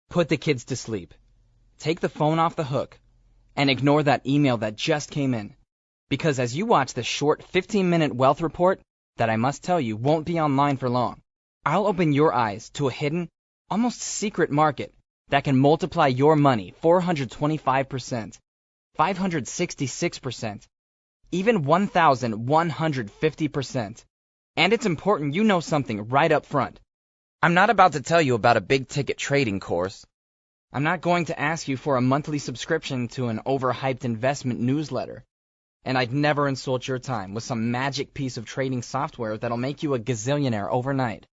Put the kids to sleep. Take the phone off the hook and ignore that email that just came in. Because as you watch this short 15-minute wealth report that I must tell you won't be online for long, I'll open your eyes to a hidden, almost secret market that can multiply your money 425%, 566%, even 1,150%. And it's important you know something right up front. I'm not about to tell you about a big-ticket trading course. I'm not going to ask you for a monthly subscription to an overhyped investment newsletter. And I'd never insult your time with some magic piece of trading software that'll make you a gazillionaire overnight.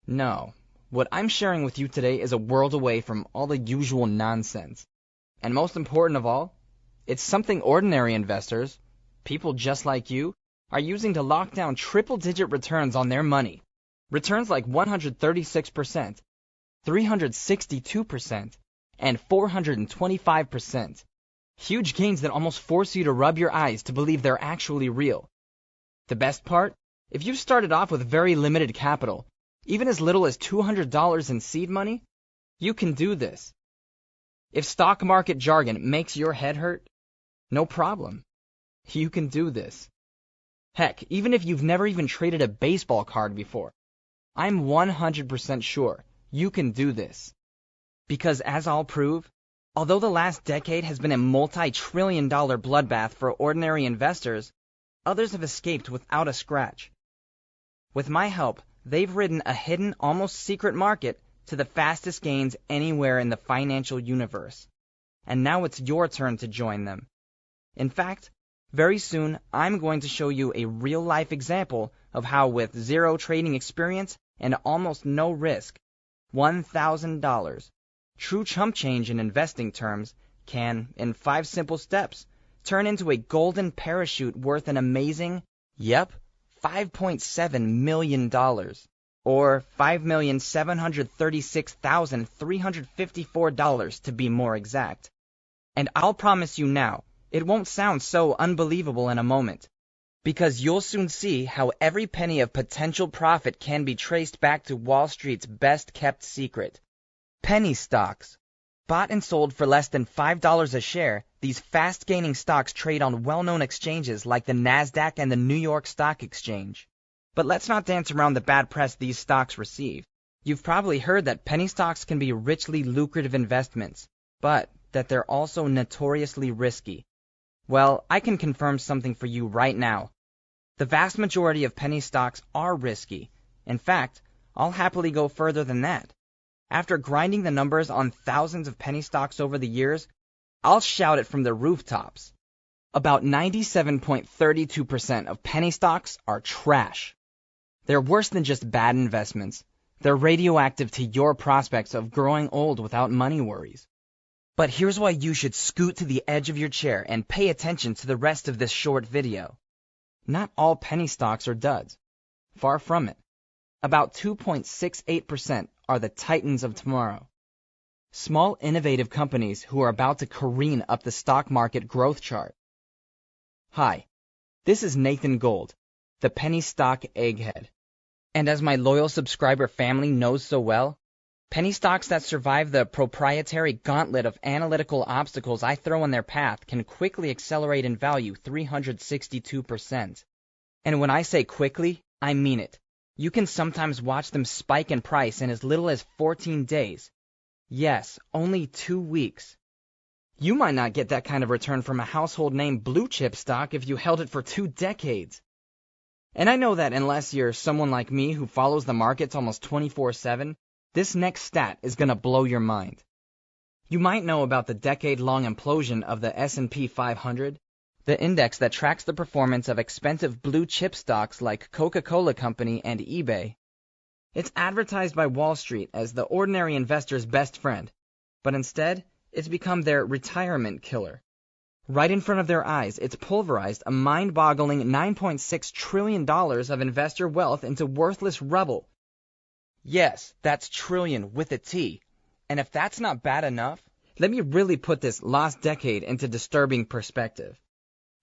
No, what I'm sharing with you today is a world away from all the usual nonsense. And most important of all, it's something ordinary investors, people just like you, are using to lock down triple-digit returns on their money. Returns like 136%, 362%, and 425%. Huge gains that almost force you to rub your eyes to believe they're actually real. The best part? If you started off with very limited capital, even as little as $200 in seed money, you can do this. If stock market jargon makes your head hurt, no problem. You can do this. Heck, even if you've never even traded a baseball card before, I'm 100% sure you can do this. Because as I'll prove, although the last decade has been a multi-trillion-dollar bloodbath for ordinary investors, others have escaped without a scratch. With my help, they've ridden a hidden, almost secret market to the fastest gains anywhere in the financial universe. And now it's your turn to join them. In fact, very soon I'm going to show you a real-life example of how with zero trading experience and almost no risk, $1,000, true chump change in investing terms, can, in 5 simple steps, turn into a golden parachute worth an amazing, $5.7 million, or $5,736,354 to be more exact. And I'll promise you now, it won't sound so unbelievable in a moment, because you'll soon see how every penny of potential profit can be traced back to Wall Street's best-kept secret. Penny stocks. Bought and sold for less than $5 a share, these fast-gaining stocks trade on well-known exchanges like the NASDAQ and the New York Stock Exchange. But let's not dance around the bad press these stocks receive. You've probably heard that penny stocks can be richly lucrative investments, but that they're also notoriously risky. Well, I can confirm something for you right now. The vast majority of penny stocks are risky. In fact, I'll happily go further than that. After grinding the numbers on thousands of penny stocks over the years, I'll shout it from the rooftops. About 97.32% of penny stocks are trash. They're worse than just bad investments. They're radioactive to your prospects of growing old without money worries. But here's why you should scoot to the edge of your chair and pay attention to the rest of this short video. Not all penny stocks are duds. Far from it. About 2.68% are the titans of tomorrow. Small, innovative companies who are about to careen up the stock market growth chart. Hi, this is Nathan Gold, the penny stock egghead. And as my loyal subscriber family knows so well, penny stocks that survive the proprietary gauntlet of analytical obstacles I throw in their path can quickly accelerate in value 362%. And when I say quickly, I mean it. You can sometimes watch them spike in price in as little as 14 days. Yes, only 2 weeks. You might not get that kind of return from a household name blue chip stock if you held it for 2 decades. And I know that unless you're someone like me who follows the markets almost 24/7, this next stat is going to blow your mind. You might know about the decade-long implosion of the S&P 500, the index that tracks the performance of expensive blue chip stocks like Coca-Cola Company and eBay. It's advertised by Wall Street as the ordinary investor's best friend, but instead, it's become their retirement killer. Right in front of their eyes, it's pulverized a mind-boggling $9.6 trillion of investor wealth into worthless rubble. Yes, that's trillion with a T. And if that's not bad enough, let me really put this lost decade into disturbing perspective.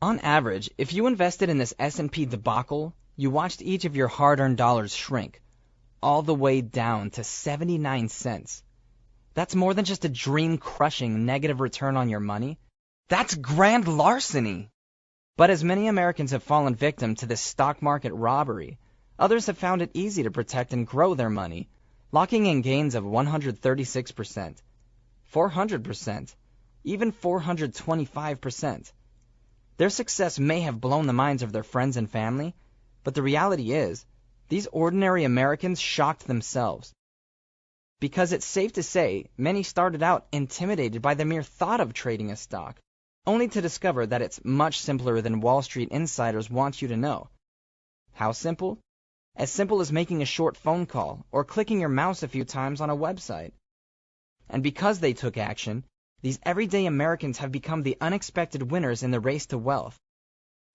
On average, if you invested in this S&P debacle, you watched each of your hard-earned dollars shrink, all the way down to 79 cents. That's more than just a dream-crushing negative return on your money. That's grand larceny. But as many Americans have fallen victim to this stock market robbery, others have found it easy to protect and grow their money, locking in gains of 136%, 400%, even 425%. Their success may have blown the minds of their friends and family, but the reality is, these ordinary Americans shocked themselves. Because it's safe to say, many started out intimidated by the mere thought of trading a stock, only to discover that it's much simpler than Wall Street insiders want you to know. How simple? As simple as making a short phone call or clicking your mouse a few times on a website. And because they took action, these everyday Americans have become the unexpected winners in the race to wealth.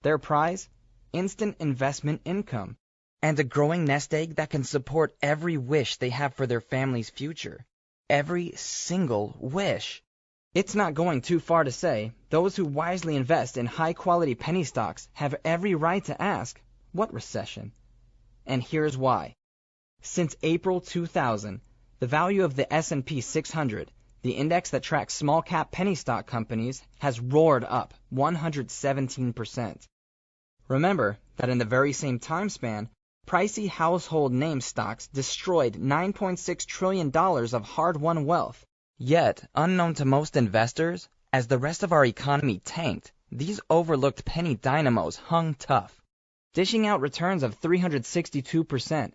Their prize? Instant investment income, and a growing nest egg that can support every wish they have for their family's future. Every single wish. It's not going too far to say, those who wisely invest in high-quality penny stocks have every right to ask, what recession? And here's why. Since April 2000, the value of the S&P 600, the index that tracks small-cap penny stock companies, has roared up 117%. Remember that in the very same time span, pricey household name stocks destroyed $9.6 trillion of hard-won wealth. Yet, unknown to most investors, as the rest of our economy tanked, these overlooked penny dynamos hung tough, dishing out returns of 362%,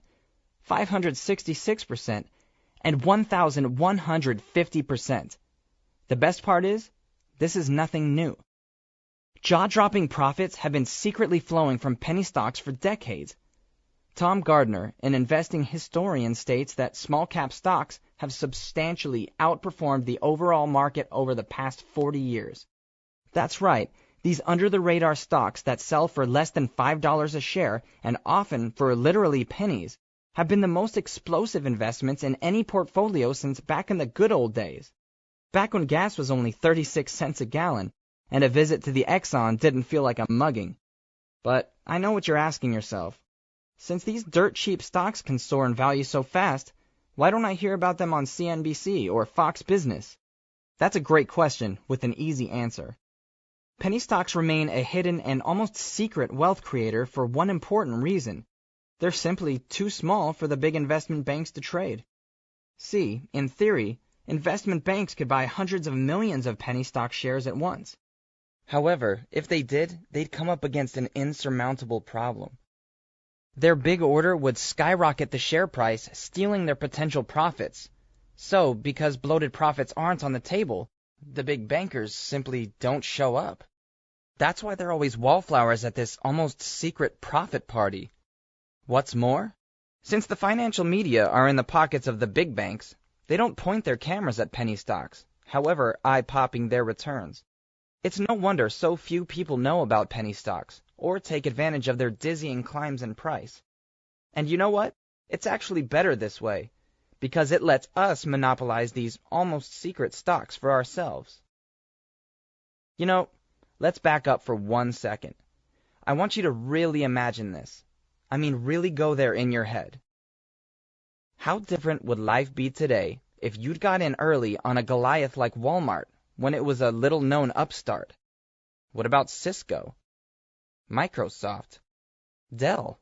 566%, and 1,150%. The best part is, this is nothing new. Jaw-dropping profits have been secretly flowing from penny stocks for decades. Tom Gardner, an investing historian, states that small-cap stocks have substantially outperformed the overall market over the past 40 years. That's right, these under-the-radar stocks that sell for less than $5 a share, and often for literally pennies, have been the most explosive investments in any portfolio since back in the good old days. Back when gas was only 36 cents a gallon, and a visit to the Exxon didn't feel like a mugging. But I know what you're asking yourself. Since these dirt-cheap stocks can soar in value so fast, why don't I hear about them on CNBC or Fox Business? That's a great question with an easy answer. Penny stocks remain a hidden and almost secret wealth creator for one important reason. They're simply too small for the big investment banks to trade. See, in theory, investment banks could buy hundreds of millions of penny stock shares at once. However, if they did, they'd come up against an insurmountable problem. Their big order would skyrocket the share price, stealing their potential profits. So, because bloated profits aren't on the table, the big bankers simply don't show up. That's why they're always wallflowers at this almost secret profit party. What's more, since the financial media are in the pockets of the big banks, they don't point their cameras at penny stocks, however eye-popping their returns. It's no wonder so few people know about penny stocks, or take advantage of their dizzying climbs in price. And you know what? It's actually better this way, because it lets us monopolize these almost secret stocks for ourselves. You know, let's back up for 1 second. I want you to really imagine this. I mean, really go there in your head. How different would life be today if you'd got in early on a Goliath like Walmart when it was a little-known upstart? What about Cisco? Microsoft? Dell?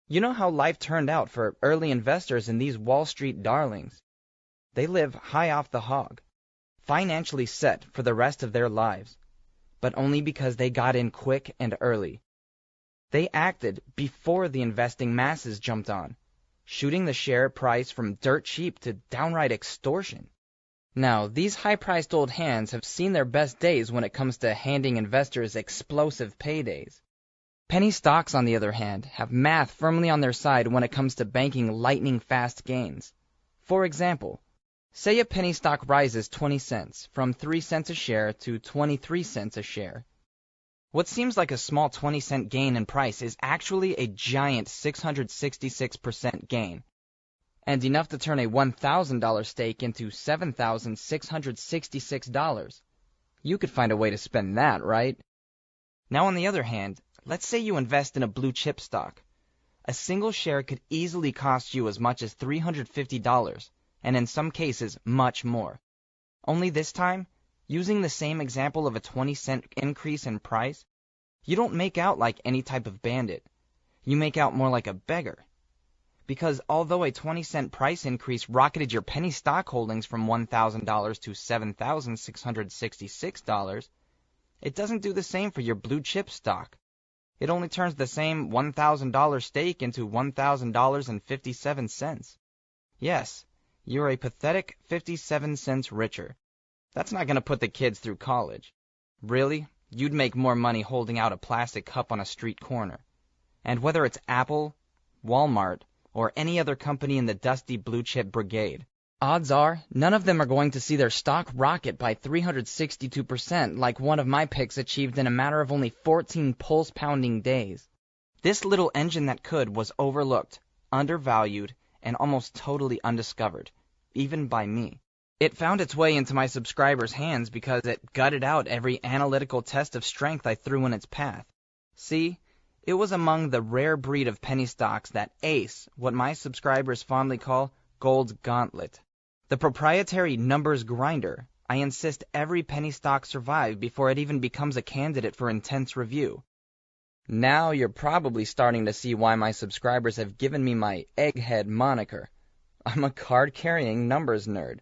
You know how life turned out for early investors in these Wall Street darlings. They live high off the hog, financially set for the rest of their lives, but only because they got in quick and early. They acted before the investing masses jumped on, shooting the share price from dirt cheap to downright extortion. Now, these high-priced old hands have seen their best days when it comes to handing investors explosive paydays. Penny stocks, on the other hand, have math firmly on their side when it comes to banking lightning-fast gains. For example, say a penny stock rises 20 cents, from 3 cents a share to 23 cents a share. What seems like a small 20-cent gain in price is actually a giant 666% gain, and enough to turn a $1,000 stake into $7,666. You could find a way to spend that, right? Now, on the other hand, let's say you invest in a blue-chip stock. A single share could easily cost you as much as $350, and in some cases, much more. Only this time, using the same example of a 20-cent increase in price, you don't make out like any type of bandit. You make out more like a beggar. Because although a 20-cent price increase rocketed your penny stock holdings from $1,000 to $7,666, it doesn't do the same for your blue chip stock. It only turns the same $1,000 stake into $1,000.57. Yes, you're a pathetic 57 cents richer. That's not going to put the kids through college. Really, you'd make more money holding out a plastic cup on a street corner. And whether it's Apple, Walmart, or any other company in the dusty blue chip brigade, odds are none of them are going to see their stock rocket by 362% like one of my picks achieved in a matter of only 14 pulse-pounding days. This little engine that could was overlooked, undervalued, and almost totally undiscovered, even by me. It found its way into my subscribers' hands because it gutted out every analytical test of strength I threw in its path. See, it was among the rare breed of penny stocks that ace what my subscribers fondly call Gold's Gauntlet. The proprietary numbers grinder I insist every penny stock survive before it even becomes a candidate for intense review. Now you're probably starting to see why my subscribers have given me my egghead moniker. I'm a card-carrying numbers nerd.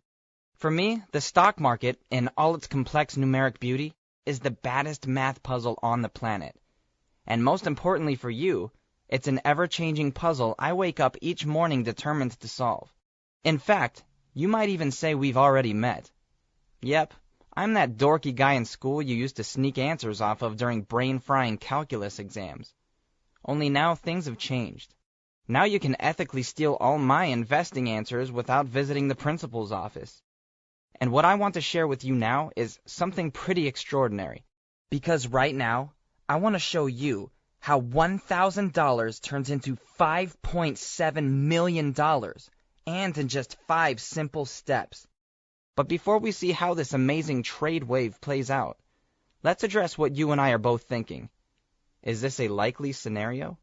For me, the stock market, in all its complex numeric beauty, is the baddest math puzzle on the planet. And most importantly for you, it's an ever-changing puzzle I wake up each morning determined to solve. In fact, you might even say we've already met. Yep, I'm that dorky guy in school you used to sneak answers off of during brain-frying calculus exams. Only now things have changed. Now you can ethically steal all my investing answers without visiting the principal's office. And what I want to share with you now is something pretty extraordinary. Because right now, I want to show you how $1,000 turns into $5.7 million, and in just 5 simple steps. But before we see how this amazing trade wave plays out, let's address what you and I are both thinking. Is this a likely scenario?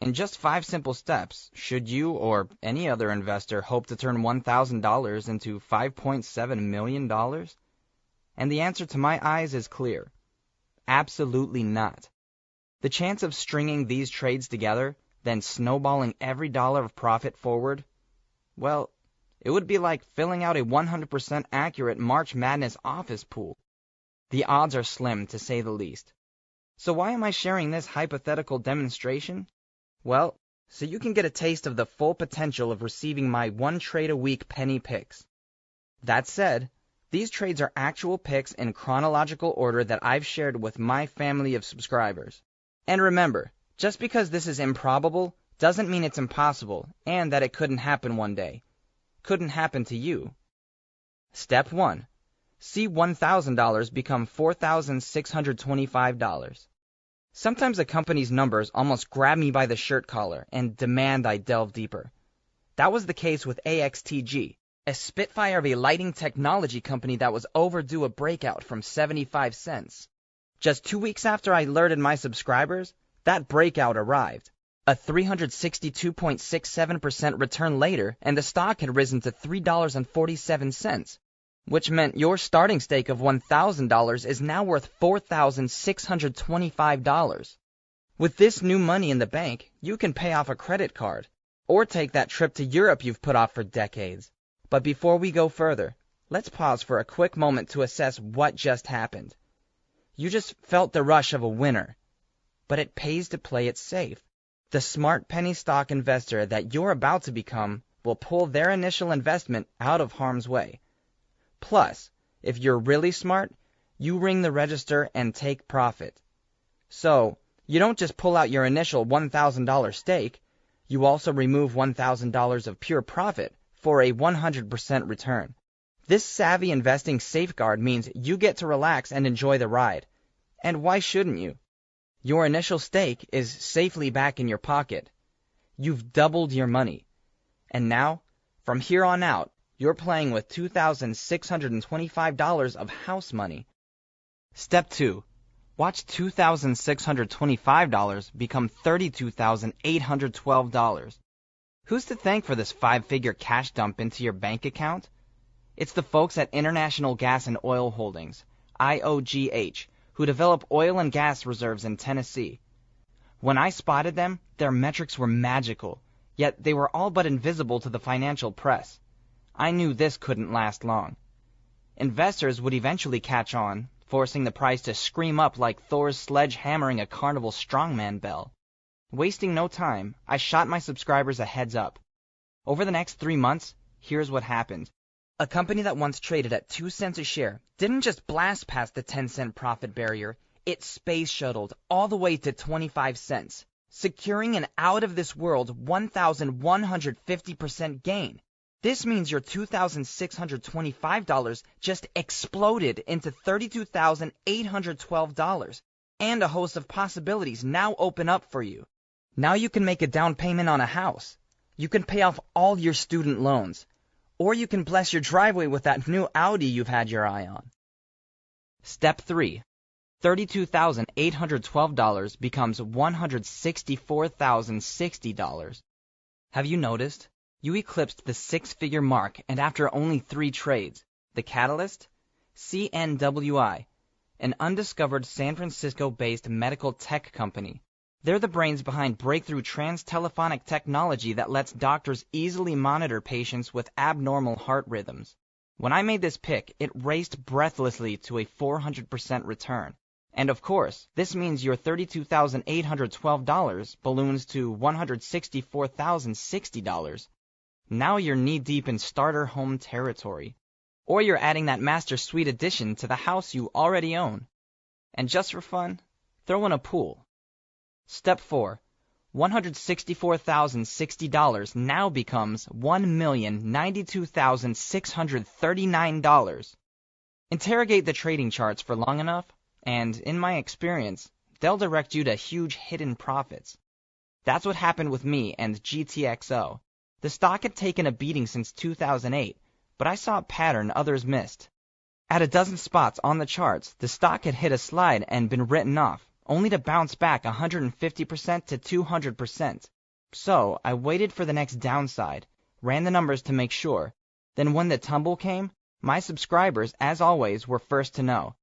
In just 5 simple steps, should you or any other investor hope to turn $1,000 into $5.7 million? And the answer to my eyes is clear. Absolutely not. The chance of stringing these trades together, then snowballing every dollar of profit forward, well, it would be like filling out a 100% accurate March Madness office pool. The odds are slim, to say the least. So why am I sharing this hypothetical demonstration? Well, so you can get a taste of the full potential of receiving my one trade a week penny picks. That said, these trades are actual picks in chronological order that I've shared with my family of subscribers. And remember, just because this is improbable doesn't mean it's impossible and that it couldn't happen one day. Couldn't happen to you. Step 1. See $1,000 become $4,625. Sometimes a company's numbers almost grab me by the shirt collar and demand I delve deeper. That was the case with AXTG, a spitfire of a lighting technology company that was overdue a breakout from 75 cents. Just 2 weeks after I alerted my subscribers, that breakout arrived. A 362.67% return later, and the stock had risen to $3.47, which meant your starting stake of $1,000 is now worth $4,625. With this new money in the bank, you can pay off a credit card, or take that trip to Europe you've put off for decades. But before we go further, let's pause for a quick moment to assess what just happened. You just felt the rush of a winner, but it pays to play it safe. The smart penny stock investor that you're about to become will pull their initial investment out of harm's way. Plus, if you're really smart, you ring the register and take profit. So, you don't just pull out your initial $1,000 stake, you also remove $1,000 of pure profit for a 100% return. This savvy investing safeguard means you get to relax and enjoy the ride. And why shouldn't you? Your initial stake is safely back in your pocket. You've doubled your money. And now, from here on out, you're playing with $2,625 of house money. Step 2. Watch $2,625 become $32,812. Who's to thank for this 5-figure cash dump into your bank account? It's the folks at International Gas and Oil Holdings, IOGH, who develop oil and gas reserves in Tennessee. When I spotted them, their metrics were magical, yet they were all but invisible to the financial press. I knew this couldn't last long. Investors would eventually catch on, forcing the price to scream up like Thor's sledge hammering a carnival strongman bell. Wasting no time, I shot my subscribers a heads up. Over the next 3 months, here's what happened. A company that once traded at 2 cents a share didn't just blast past the 10-cent profit barrier, it space shuttled all the way to 25 cents, securing an out-of-this-world 1,150% gain. This means your $2,625 just exploded into $32,812, and a host of possibilities now open up for you. Now you can make a down payment on a house. You can pay off all your student loans. Or you can bless your driveway with that new Audi you've had your eye on. Step 3. $32,812 becomes $164,060. Have you noticed? You eclipsed the 6-figure mark, and after only 3 trades. The catalyst? CNWI, an undiscovered San Francisco-based medical tech company. They're the brains behind breakthrough trans-telephonic technology that lets doctors easily monitor patients with abnormal heart rhythms. When I made this pick, it raced breathlessly to a 400% return. And of course, this means your $32,812 balloons to $164,060. Now you're knee-deep in starter home territory. Or you're adding that master suite addition to the house you already own. And just for fun, throw in a pool. Step 4. $164,060 now becomes $1,092,639. Interrogate the trading charts for long enough, and in my experience, they'll direct you to huge hidden profits. That's what happened with me and GTXO. The stock had taken a beating since 2008, but I saw a pattern others missed. At a dozen spots on the charts, the stock had hit a slide and been written off, only to bounce back 150% to 200%. So I waited for the next downside, ran the numbers to make sure. Then when the tumble came, my subscribers, as always, were first to know.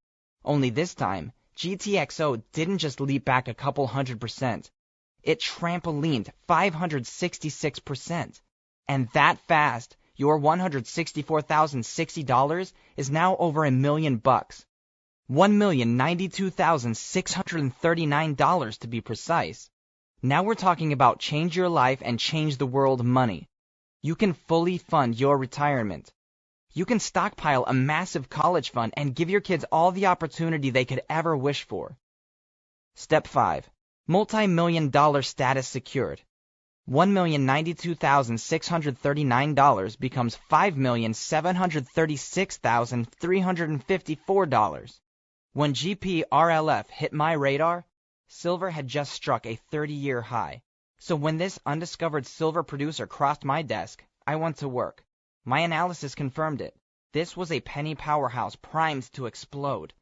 Only this time, GTXO didn't just leap back a couple 100%. It trampolined 566%. And that fast, your $164,060 is now over $1 million. $1,092,639 to be precise. Now we're talking about change your life and change the world money. You can fully fund your retirement. You can stockpile a massive college fund and give your kids all the opportunity they could ever wish for. Step 5. Multi-million-dollar status secured. $1,092,639 becomes $5,736,354. When GPRLF hit my radar, silver had just struck a 30-year high. So when this undiscovered silver producer crossed my desk, I went to work. My analysis confirmed it. This was a penny powerhouse primed to explode.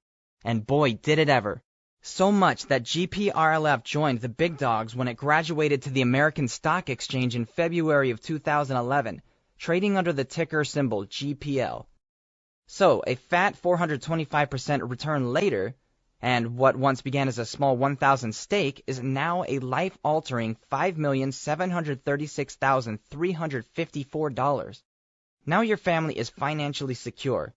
And boy, did it ever. So much that GPRLF joined the big dogs when it graduated to the American Stock Exchange in February of 2011, trading under the ticker symbol GPL. So, a fat 425% return later, and what once began as a small 1,000 stake is now a life-altering $5,736,354. Now your family is financially secure.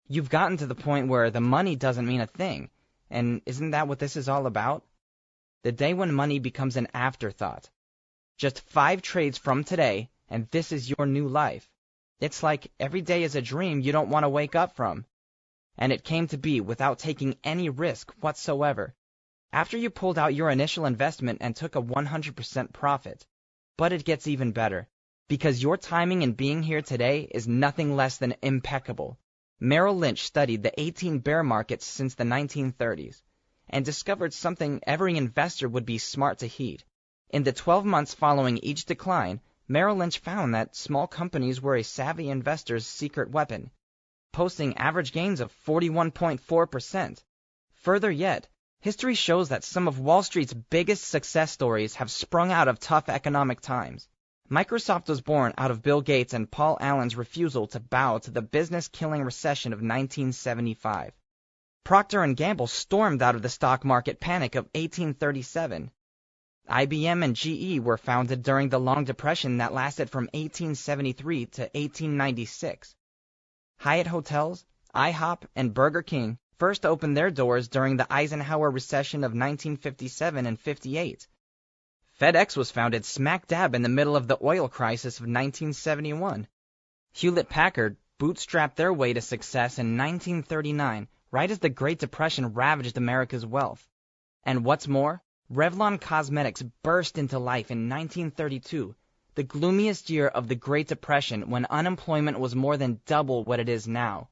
You've gotten to the point where the money doesn't mean a thing. And isn't that what this is all about? The day when money becomes an afterthought. Just 5 trades from today, and this is your new life. It's like every day is a dream you don't want to wake up from. And it came to be without taking any risk whatsoever. After you pulled out your initial investment and took a 100% profit. But it gets even better, because your timing in being here today is nothing less than impeccable. Merrill Lynch studied the 18 bear markets since the 1930s and discovered something every investor would be smart to heed. In the 12 months following each decline, Merrill Lynch found that small companies were a savvy investor's secret weapon, posting average gains of 41.4%. Further yet, history shows that some of Wall Street's biggest success stories have sprung out of tough economic times. Microsoft was born out of Bill Gates and Paul Allen's refusal to bow to the business-killing recession of 1975. Procter & Gamble stormed out of the stock market panic of 1837. IBM and GE were founded during the Long Depression that lasted from 1873 to 1896. Hyatt Hotels, IHOP, and Burger King first opened their doors during the Eisenhower recession of 1957 and 58. FedEx was founded smack dab in the middle of the oil crisis of 1971. Hewlett-Packard bootstrapped their way to success in 1939, right as the Great Depression ravaged America's wealth. And what's more, Revlon Cosmetics burst into life in 1932, the gloomiest year of the Great Depression when unemployment was more than double what it is now.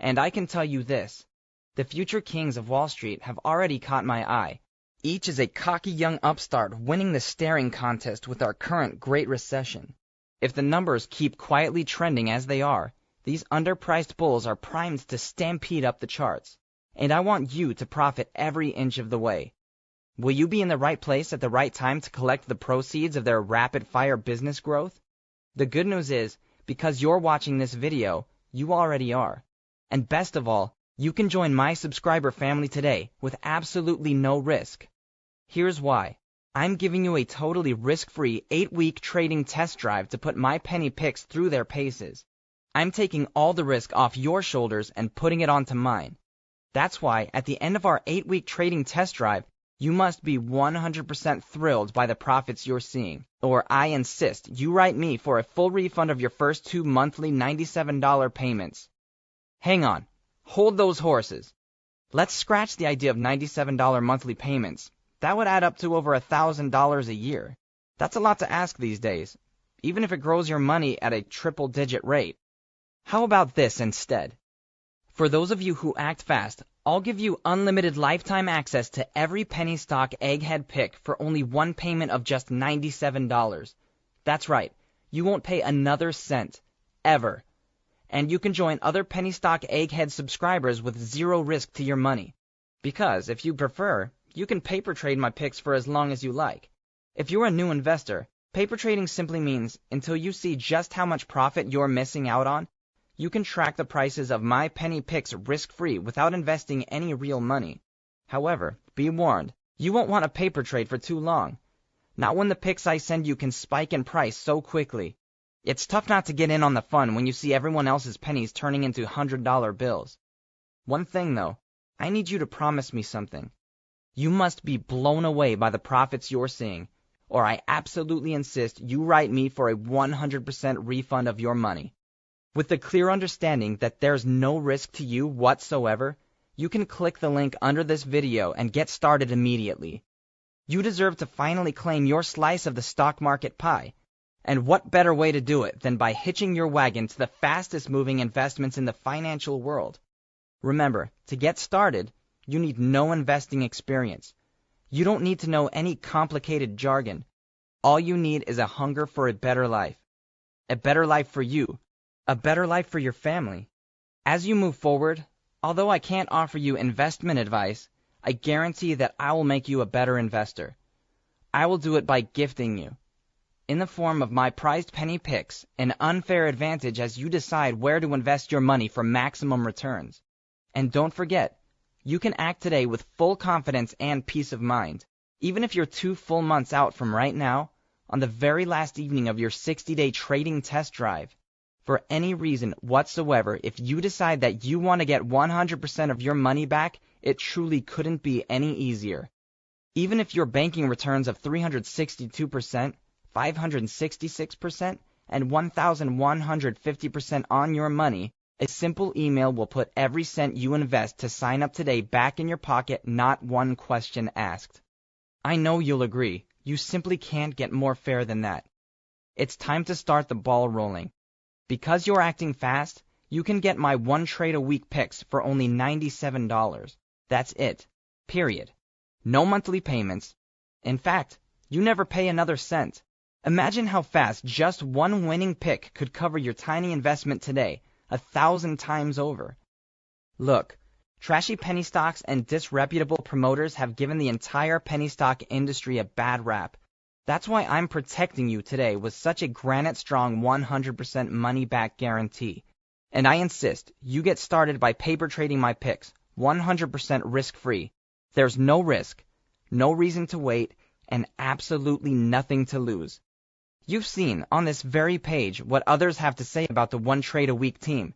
And I can tell you this, the future kings of Wall Street have already caught my eye. Each is a cocky young upstart winning the staring contest with our current Great Recession. If the numbers keep quietly trending as they are, these underpriced bulls are primed to stampede up the charts. And I want you to profit every inch of the way. Will you be in the right place at the right time to collect the proceeds of their rapid-fire business growth? The good news is, because you're watching this video, you already are. And best of all, you can join my subscriber family today with absolutely no risk. Here's why. I'm giving you a totally risk-free 8-week trading test drive to put my penny picks through their paces. I'm taking all the risk off your shoulders and putting it onto mine. That's why, at the end of our 8-week trading test drive, you must be 100% thrilled by the profits you're seeing, or I insist you write me for a full refund of your first 2 monthly $97 payments. Hang on. Hold those horses. Let's scratch the idea of $97 monthly payments. That would add up to over $1,000 a year. That's a lot to ask these days, even if it grows your money at a triple-digit rate. How about this instead? For those of you who act fast, I'll give you unlimited lifetime access to every penny stock egghead pick for only one payment of just $97. That's right, you won't pay another cent, ever. And you can join other penny stock egghead subscribers with zero risk to your money. Because, if you prefer, you can paper trade my picks for as long as you like. If you're a new investor, paper trading simply means until you see just how much profit you're missing out on, you can track the prices of my penny picks risk-free without investing any real money. However, be warned, you won't want a paper trade for too long. Not when the picks I send you can spike in price so quickly. It's tough not to get in on the fun when you see everyone else's pennies turning into $100 bills. One thing though, I need you to promise me something. You must be blown away by the profits you're seeing, or I absolutely insist you write me for a 100% refund of your money. With the clear understanding that there's no risk to you whatsoever, you can click the link under this video and get started immediately. You deserve to finally claim your slice of the stock market pie. And what better way to do it than by hitching your wagon to the fastest moving investments in the financial world? Remember, to get started, you need no investing experience. You don't need to know any complicated jargon. All you need is a hunger for a better life. A better life for you. A better life for your family. As you move forward, although I can't offer you investment advice, I guarantee that I will make you a better investor. I will do it by gifting you, in the form of my prized penny picks, an unfair advantage as you decide where to invest your money for maximum returns. And don't forget, you can act today with full confidence and peace of mind, even if you're 2 full months out from right now, on the very last evening of your 60-day trading test drive. For any reason whatsoever, if you decide that you want to get 100% of your money back, it truly couldn't be any easier. Even if your banking returns of 362%, 566%, and 1,150% on your money, a simple email will put every cent you invest to sign up today back in your pocket, not one question asked. I know you'll agree, you simply can't get more fair than that. It's time to start the ball rolling. Because you're acting fast, you can get my 1 trade a week picks for only $97. That's it. Period. No monthly payments. In fact, you never pay another cent. Imagine how fast just one winning pick could cover your tiny investment today, 1,000 times over. Look, trashy penny stocks and disreputable promoters have given the entire penny stock industry a bad rap. That's why I'm protecting you today with such a granite-strong 100% money-back guarantee. And I insist you get started by paper trading my picks, 100% risk-free. There's no risk, no reason to wait, and absolutely nothing to lose. You've seen on this very page what others have to say about the one trade a week team.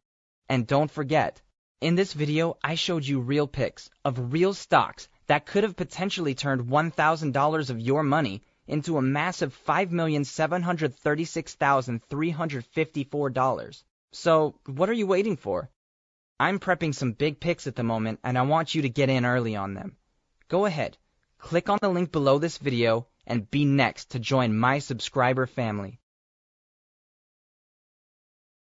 And don't forget, in this video I showed you real picks of real stocks that could have potentially turned $1,000 of your money into a massive $5,736,354. So what are you waiting for? I'm prepping some big picks at the moment, and I want you to get in early on them. Go ahead, click on the link below this video and be next to join my subscriber family.